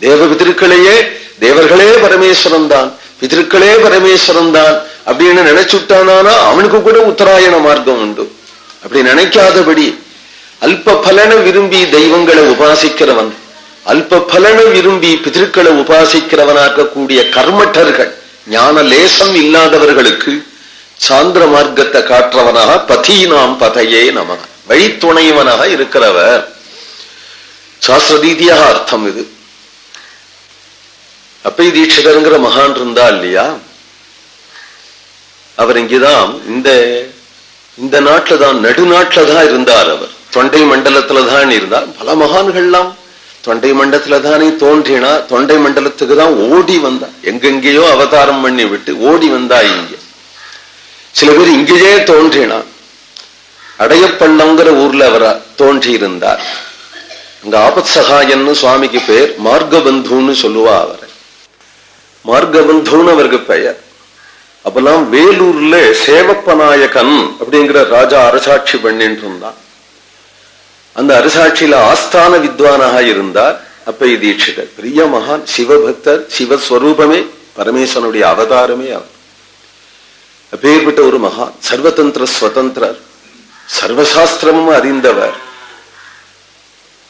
தேவ பிதிருக்களையே, தேவர்களே பரமேஸ்வரன் தான், பிதிருக்களே பரமேஸ்வரன் தான் அப்படின்னு நினைச்சுட்டானா அவனுக்கு கூட உத்தராயண மார்க்கம் உண்டு. அப்படி நினைக்காதபடி அல்ப பலனை விரும்பி தெய்வங்களை உபாசிக்கிறவன், அல்ப பலனை விரும்பி பிதிருக்களை உபாசிக்கிறவனாக்கக்கூடிய கர்மட்டர்கள், ஞான லேசம் இல்லாதவர்களுக்கு சாந்திர மார்க்கத்தை காட்டுறவனாக பதீனாம் பதையே நமக, வழித்துணைவனாக இருக்கிறவர். சாஸ்திர ரீதியாக அர்த்தம் இது. அப்பை தீட்சிதருங்கிற மகான் இருந்தா இல்லையா, அவர் இங்கேதான் இந்த நாட்டில் தான், நடுநாட்டில் தான் இருந்தார். அவர் தொண்டை மண்டலத்துல தான் இருந்தார். பல மகான்கள்லாம் தொண்டை மண்டலத்துல தானே தோன்றினா, தொண்டை மண்டலத்துக்கு தான் ஓடி வந்தா, எங்கெங்கேயோ அவதாரம் பண்ணி விட்டு ஓடி வந்தா இங்க. சில பேர் இங்கேயே தோன்றினா, அடையப்பள்ளங்கிற ஊர்ல அவர் தோன்றி இருந்தார். அங்க ஆபத் சகாயன்னு சுவாமிக்கு பேர், மார்கபந்துன்னு சொல்லுவா அவரை, மார்கபந்துன்னு அவருக்கு பெயர். அப்பெல்லாம் வேலூர்ல சேவப்பநாயகன் அப்படிங்கிற ராஜா அரசாட்சி பண்ணிட்டு இருந்தான். அந்த அரசாட்சியில ஆஸ்தான வித்வானாக இருந்தார் அப்பை தீட்சிதர். பெரிய மகான், சிவபக்தர், சிவஸ்வரூபமே, பரமேஸ்வரனுடைய அவதாரமே அவர். அப்பேற்பட்ட ஒரு மகான், சர்வதந்திர ஸ்வதந்திரர், சர்வசாஸ்திரமும் அறிந்தவர்.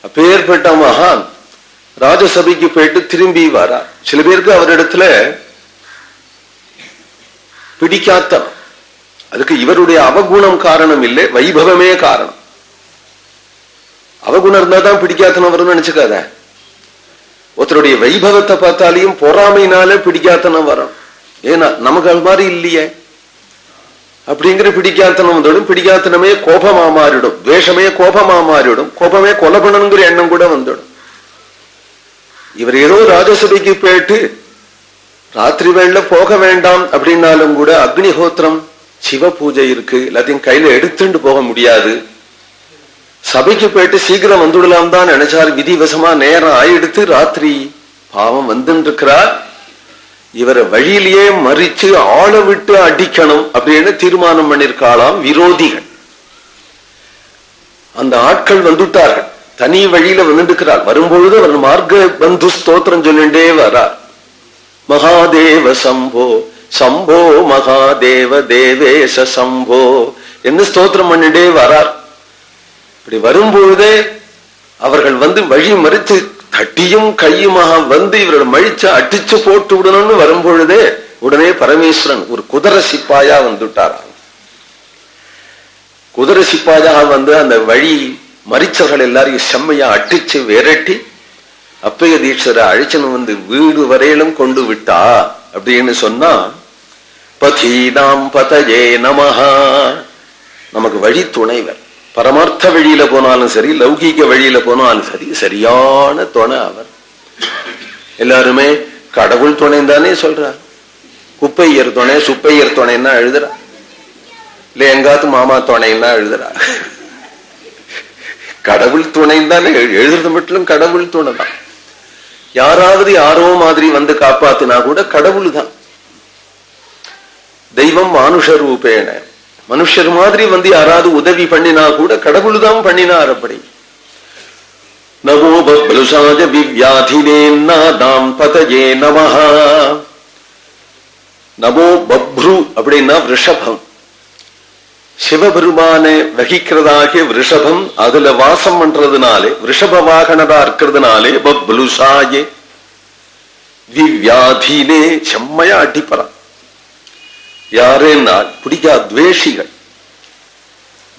அப்பேற்பட்ட மகான் ராஜசபைக்கு போயிட்டு திரும்பி வரார். சில பேருக்கு அவரிடத்துல பிடிக்காத, அதுக்கு இவருடைய அவகுணம் காரணம் இல்லை, வைபவமே காரணம். அவகுணம் இருந்தா தான் பிடிக்காத்தனம் வரும்னு நினைச்சுக்காத. ஒருத்தருடைய வைபவத்தை பார்த்தாலையும் பொறாமைனால பிடிக்காத்தனம் வரும். ஏன்னா நமக்கு அது மாதிரி இல்லையே அப்படிங்கிற பிடிக்காத்தனம் வந்துடும். பிடிக்காத்தனமே கோபமா மாறிடும், துவேஷமே கோபமா மாறிடும், கோபமே கொலை பண்ணணுங்கிற எண்ணம் கூட வந்துடும். இவர் ஏதோ ராஜசபைக்கு போயிட்டு ராத்திரி வேளை போக வேண்டாம் அப்படின்னாலும் கூட அக்னிஹோத்திரம், சிவ பூஜை இருக்கு, எல்லாத்தையும் கையில எடுத்துட்டு போக முடியாது. சபைக்கு போயிட்டு சீக்கிரம் வந்துடலாம் தான் நினைச்சார். விதிவசமா நேரம் ஆயிடுத்து, ராத்திரி பாவம் வந்துட்டு இருக்கிறார். இவரை வழியிலேயே மறிச்சு ஆள விட்டு அடிக்கணும் அப்படின்னு தீர்மானம் பண்ணிருக்காளாம் விரோதிகள். அந்த ஆட்கள் வந்துட்டார்கள், தனி வழியில வந்துருக்கிறார். வரும்பொழுது அவர் மார்க்க பந்து ஸ்தோத்திரம் சொல்லிண்டே வரார். மகாதேவ சம்போ சம்போ மகாதேவ தேவேச சம்போ என்ன ஸ்தோத்திரம் பண்ணிட்டே வரார். இப்படி வரும்பொழுதே அவர்கள் வந்து வழி மறித்து தட்டியும் கையுமாக வந்து இவர்கள் மழிச்சு அடிச்சு போட்டு விடணும்னு வரும்பொழுதே உடனே பரமேஸ்வரன் ஒரு குதிரை சிப்பாயா வந்துட்டாராம். குதிரை சிப்பாயாக வந்து அந்த வழி மறிச்சவர்கள் எல்லாரையும் செம்மையா அடிச்சு விரட்டி அப்பைய தீட்சரை அழைச்சனும் வந்து வீடு வரையிலும் கொண்டு விட்டா அப்படின்னு சொன்னா, பதீனாம் பதயே நமஹா, நமக்கு வழி துணைவர். பரமார்த்த வழியில போனாலும் சரி, லௌகீக வழியில போனாலும் சரி, சரியான துணை அவர். எல்லாருமே கடவுள் துணை தானே சொல்றார். குப்பையர் துணை, சுப்பையர் துணைன்னா எழுதுறா, இல்ல எங்காத்து மாமா துணைன்னா எழுதுறா. கடவுள் துணை தானே எழுதுறது, மட்டும் கடவுள் துணை தான். யாராவது யாரோ மாதிரி வந்து காப்பாத்தினா கூட கடவுள் தான். தெய்வம் மானுஷ ரூபேன, மனுஷர் மாதிரி வந்து யாராவது உதவி பண்ணினா கூட கடவுள் தான் பண்ணினார். அப்படி நமோ பப்ருசாஜ விவ்யாதினே நாதாம் பதயே நமஹா. நமோ பப்ரு அப்படின்னா ரிஷபம், சிவபெருமானை வகிக்கிறதாகிய ரிஷபம், அதுல வாசம் பண்றதுனாலே, ரிஷப வாகனதா இருக்கிறதுனாலே பப்லுசாயே விவ்யாதினே, செம்மையா அடிப்பறான். யாரேன்னா பிடிக்கா துவேஷிகள்.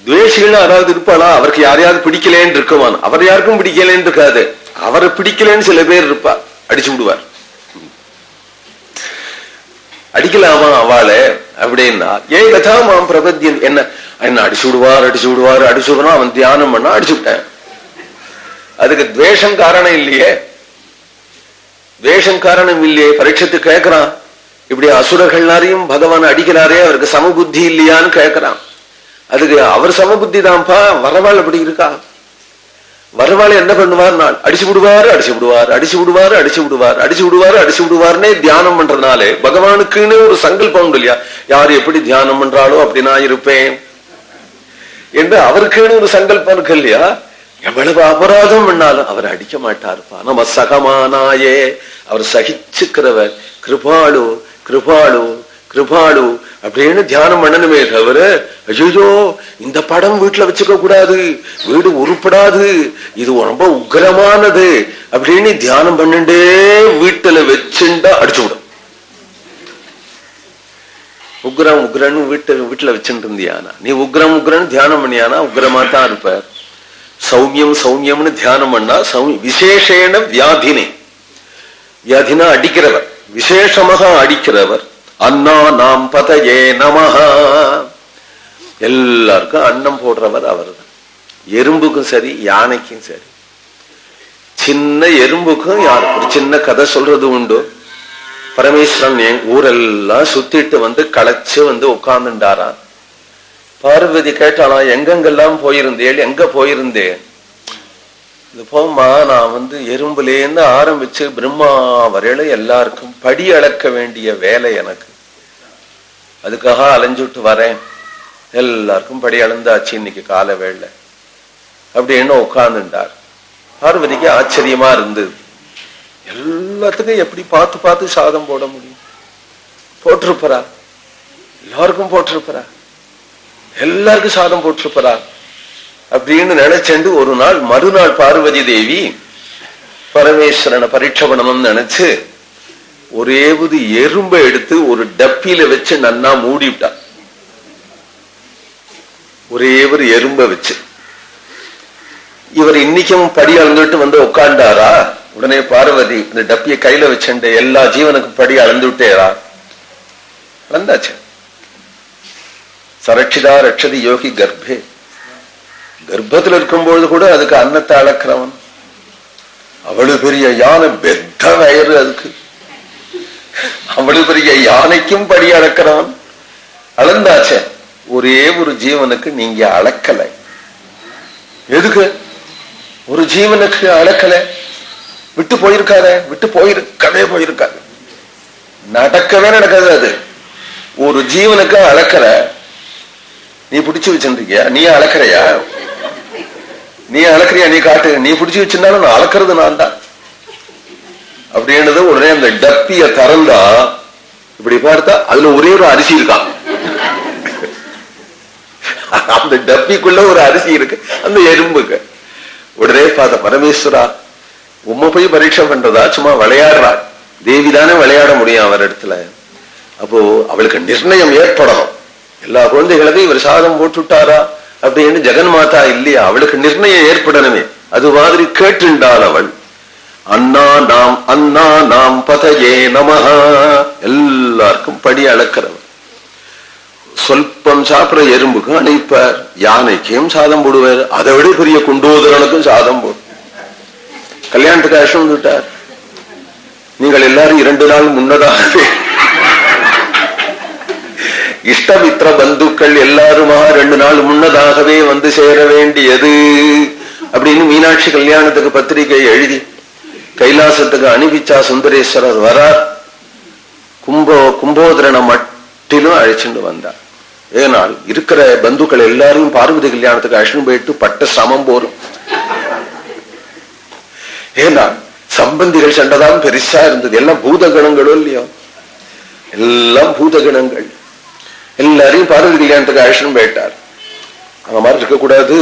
துவேஷிகள் யாராவது இருப்பாளா? அவருக்கு யாரையாவது பிடிக்கலேன்னு இருக்குவான். அவர் யாருக்கும் பிடிக்கலேன்னு இருக்காது, அவரை பிடிக்கலன்னு சில பேர் இருப்பார், அடிச்சு விடுவார். அடிக்கலாமா அவளை அப்படின்னா, ஏ கதா மாம் பிரபத்தியன், என்ன என்ன அடிச்சு விடுவார் அடிச்சு விடுவார் அடிச்சு விடுவான். அவன் தியானம் பண்ணா அடிச்சு விட்டேன். அதுக்கு துவேஷம் காரணம் இல்லையே, துவேஷம் காரணம் இல்லையே. பரீட்சத்து கேட்கிறான், இப்படி அசுரர்களாரையும் பகவான் அடிக்கிறாரே, அவருக்கு சமபுத்தி இல்லையான்னு கேட்கிறான். அதுக்கு அவர் சமபுத்தி தான்ப்பா, வரவாள் அப்படி இருக்கா. வரவாள் என்ன பண்ணுவார், நான் அடிச்சு விடுவாரு அடிச்சு விடுவார் அடிச்சு விடுவாரு அடிச்சு விடுவார் அடிச்சு விடுவாரு அடிச்சு விடுவார்னே தியானம் பண்றதுனாலே பகவானுக்குன்னு ஒரு சங்கல்பம் உண்டு இல்லையா. யார் எப்படி தியானம் பண்றாளோ அப்படி நான் இருப்பேன் என்று அவருக்குன்னு ஒரு சங்கல்பம் இருக்கு இல்லையா. எவ்வளவு அபராதம் பண்ணாலும் அவர் அடிக்க மாட்டாருப்பா. நம்ம சகமானாயே, அவர் சகிச்சுக்கிறவர், கிருபாளு கிருபாளு கிருபாளு அப்படின்னு தியானம் பண்ணணுமே தவிர, ஐயோ இந்த படம் வீட்டுல வச்சுக்க கூடாது, வீடு உருப்படாது, இது ரொம்ப உக்கிரமானது அப்படின்னு தியானம் பண்ணிண்டே வீட்டுல வச்சுண்டா அடிச்சு விடும். உக்ரம் உக்ரன்னு வீட்டுல வச்சுட்டு இருந்தியானா, நீ உக்ரம் உக்ரன்னு தியானம் பண்ணியானா உக்ரமா தான் இருப்ப. சௌமியம் சௌமியம்னு தியானம் பண்ணா விசேஷேன வியாதினே, வியாதினா அடிக்கிறவர், விசேஷமாக அடிக்கிறவர். அண்ணா நாம் பதயே நமஹா, எல்லாருக்கும் அன்னம் போடுறவர் அவர் தான். எறும்புக்கும் சரி யானைக்கும் சரி. சின்ன எறும்புக்கும் ஒரு சின்ன கதை சொல்றது உண்டு. பரமேஸ்வரன் ஊரெல்லாம் சுத்திட்டு வந்து களைச்சு வந்து உட்கார்ந்துட்டாரா. பார்வதி கேட்டாலாம், எங்கெங்கெல்லாம் போயிருந்தேன், எங்க போயிருந்தேன்? இது போமா, நான் வந்து எறும்புலேருந்து ஆரம்பிச்சு பிரம்மா வரையில எல்லாருக்கும் படி அளக்க வேண்டிய வேலை எனக்கு, அதுக்காக அலைஞ்சுட்டு வரேன். எல்லாருக்கும் படி அளந்தாச்சு இன்னைக்கு கால வேளை அப்படின்னு உட்கார்ந்துட்டார். பார்வதிக்கு ஆச்சரியமா இருந்தது. எல்லாத்துக்கும் எப்படி பார்த்து பார்த்து சாதம் போட முடியும்? போட்டிருப்பரா, எல்லாருக்கும் போட்டிருப்பரா, எல்லாருக்கும் சாதம் போட்டிருப்பரா அப்படின்னு நினைச்சேண்டு ஒரு நாள் மறுநாள் பார்வதி தேவி பரமேஸ்வரனை பரீட்சை பண்ணணும்னு நினைச்சு ஒரே ஒரு எறும்பை எடுத்து ஒரு டப்பியில வச்சு நன்னா மூடிவிட்டா. ஒரே ஒரு எறும்பை வச்சு. இவர் இன்னைக்கும் படி அளந்துட்டு வந்து உட்காண்டாரா. உடனே பார்வதி இந்த டப்பியை கையில வச்சுட்டு எல்லா ஜீவனுக்கும் படி அளந்து விட்டேரா. அளந்தாச்சு. சரட்சிதா ரட்சதி யோகி கர்ப்பே, கர்ப்பத்தில் இருக்கும்பொழுது கூட அதுக்கு அன்னத்தை அளக்கிறவன். அவ்வளவு பெரிய யானை, பெத்த வயிறு அதுக்கு, அவ்வளவு பெரிய யானைக்கும் படி அளக்கிறவன். அளந்தாச்ச. ஒரே ஒரு ஜீவனுக்கு நீங்க அளக்கலை. எதுக்கு ஒரு ஜீவனுக்கு அளக்கல? விட்டு போயிருக்காத, விட்டு போயிருக்காது, நடக்கவே நடக்காது. அது ஒரு ஜீவனுக்கு அளக்கல. நீ பிடிச்சு வச்சிருக்கியா? நீ அளக்கிறையா? நீ அளக்கிறியா? நீ காட்டு. நீ பிடிச்சு வச்சிருந்தாலும் நான் அளக்கிறது நான் தான் அப்படின்றது. உடனே அந்த டப்பிய திறந்தா இப்படி பார்த்தா அதுல ஒரே ஒரு அரிசி இருக்கான். அந்த டப்பிக்குள்ள ஒரு அரிசி இருக்கு அந்த எறும்புக்கு. உடனே பார்த்த பரமேஸ்வரா, உம்மை போய் பரீட்சை பண்றதா? சும்மா விளையாடுறா. தேவி தானே விளையாட முடியும் அவர் இடத்துல. அப்போ அவளுக்கு நிர்ணயம் ஏற்படணும். எல்லா குழந்தைகளுக்கும் இவர் சாதம் போட்டுட்டாரா அப்படின்னு ஜெகன்மாதா இல்லையா, அவளுக்கு நிர்ணயம் ஏற்படணுமே. அது மாதிரி கேட்டுண்டாள் அவள். அண்ணா நாம் பதயே நமஹா, எல்லாருக்கும் படி அளக்கிறவர். சொல்பம் சாப்பிட எறும்புக்கும் அணைப்பார், யானைக்கும் சாதம் போடுவார். அதை விட பெரிய குண்டோதரனுக்கும் சாதம் போடு. கல்யாணத்துக்கு அழைச்சு வந்துட்டார். நீங்கள் எல்லாரும் 2 நாள் முன்னதாகவே இஷ்டமித்திர பந்துக்கள் எல்லாருமா 2 நாள் முன்னதாகவே வந்து சேர வேண்டியது அப்படின்னு மீனாட்சி கல்யாணத்துக்கு பத்திரிகை எழுதி கைலாசத்துக்கு அனுப்பிச்சா. சுந்தரேஸ்வரர் வரார். கும்போதரனை மட்டிலும் அழைச்சிட்டு வந்தார். ஏனால் இருக்கிற பந்துக்கள் எல்லாரும் பார்வதி கல்யாணத்துக்கு அழைச்சிட்டு போயிட்டு பட்ட சமம் போரும். ஏன்னா சம்பந்திகள் சண்டைதான் பெருசா இருந்தது. எல்லாம் பூதகணங்களும் இல்லையோ, எல்லாம் பூதகணங்கள். எல்லாரையும் பார்வதி கல்யாணத்துக்கு அழைச்சிட்டு போயிட்டார். அந்த மாதிரி இருக்கக்கூடாது.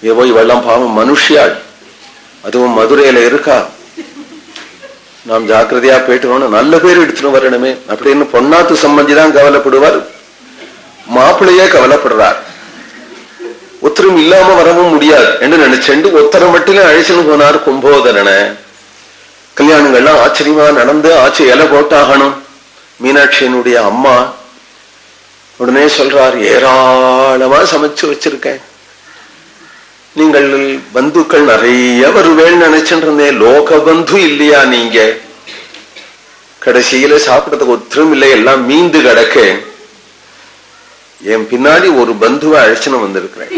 ஏவோ இவெல்லாம் பாவம் மனுஷியாள், அதுவும் மதுரையில இருக்கா, நாம் ஜாக்கிரதையா போயிட்டு நல்ல பேர் எடுத்துட்டு வரணுமே அப்படின்னு பொன்னாத்து சம்பந்தி தான் கவலைப்படுவார். மாப்பிள்ளையே கவலைப்படுறார். ஒத்தரும் இல்லாம வரவும் முடியாது என்று நினைச்சேண்டு ஒத்தரை மட்டும் அழைச்சுன்னு போனார் கும்போதரனை. கல்யாணங்கள்லாம் ஆச்சரியமா நடந்து ஆச்சு. இலை போட்டாகணும். மீனாட்சியனுடைய அம்மா உடனே சொல்றார், ஏராளமா சமைச்சு வச்சிருக்கேன், நீங்கள் பந்துக்கள் நிறைய வருவேன்னு நினைச்சுட்டு இருந்தேன். லோக பந்து இல்லையா நீங்க? கடைசியில சாப்பிடறதுக்கு ஒத்தரும் இல்லை, எல்லாம் மீந்து கிடக்க. என் பின்னாடி ஒரு பந்துவை அழைச்சுன்னு வந்திருக்கிறேன்.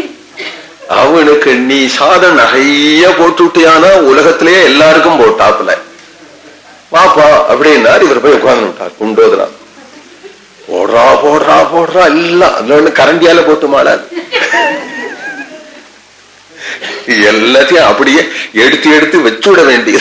அவனுக்கு நீ சாதம் நிறைய போட்டு விட்டியானா உலகத்திலேயே எல்லாருக்கும் போட்டாப்புல வாப்பா அப்படின்னார். இவர் போய் உட்கார்ந்து விட்டார். குண்டோதரா போடுறா போடுறா போடுறா எல்லாம் அதுல கரண்டியால போட்டு மாடாது. எல்லாத்தையும் அப்படியே எடுத்து எடுத்து வச்சுவிட வேண்டியது.